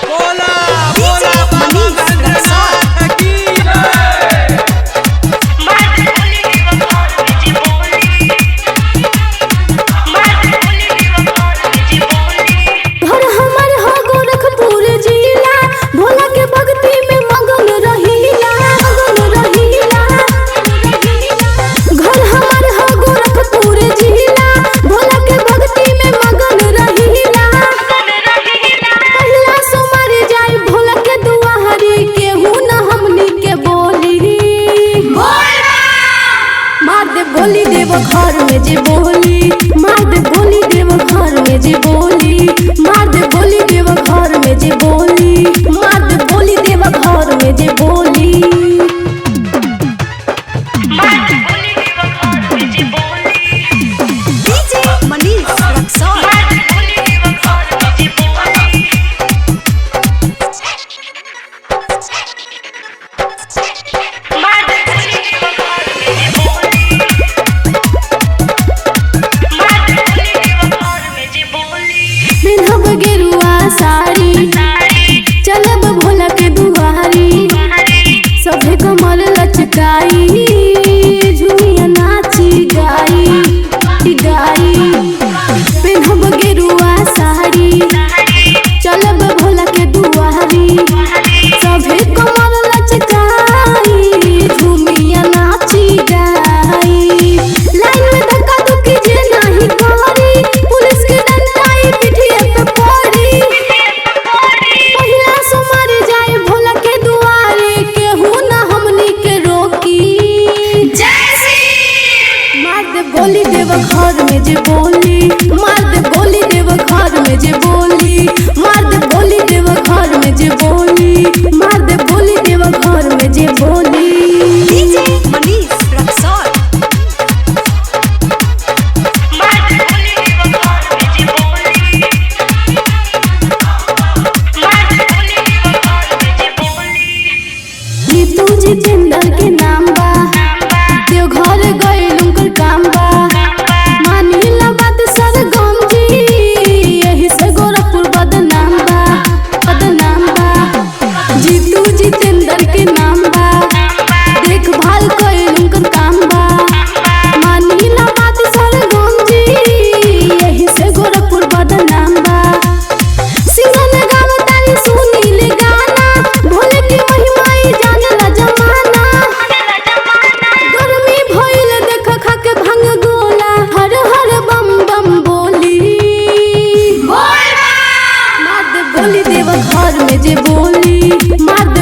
बोला बोला बाबा महेंद्रनाथ की जय। घर हमर हो गोरखपुर जिला, भोला के भक्ति में मगन रहिला, मगन रहिला। घर हमर हो गोरखपुर जिला, भोला के भक्ति में मगन रहिला। पहिला सोमवार जाई भोला के दुआरी, केहू न हमनी के बोली मार दे गोली देव घर में जे बोली, मार दे गोली देव घर में जे बोली, मार दे गोली देव घर में जे बोली, मार दे गोली देव घर में जे बोली। डीजे मनीष रक्सौल। पिन्हब गेरुआ साड़ी, चलब भोला के दुआरी, सभे कमर लचकाई, झुमिया नाची गाई गाई। पिन्हब गेरुआ साड़ी, चलब भोला के दुआरी, सभे कमर लचकाई, झुमिया नाची गाई। लाइन में धक्का धुक्की जे नाही करी, पुलिस के डंडाई पिठिए पे पड़ी। पहिला सोमवार जाए भोला के दुआरे, केहू न हमनी के रोकी। मार दे गोली देव घर में जे बोली, मार दे गोली देव घर में जे बोली, मार दे गोली देव घर में जे बोली, मार दे गोली देव घर में जे बोली। डीजे मनीष रक्सौल। जीतू जितेंद्र के नाम बा, देव घर गइल उनकर काम बा। मानिला बात सरगम जी, यही से गोरखपुर बदनाम बा, बदनाम बा। जीतू जितेंद्र के नाम बा, देखभाल कइल उनकर काम बा। मानिला बात सरगम जी, यही से गोरखपुर बदनाम बा। सिंगन गावतानी सुनील गाना, भोले की महिमाई जानला जमाना। गर्मी भइल देख खा के भांग गोला, हर हर बम बम बोली। मार दे गोली देव घर में जे बोली, मार दे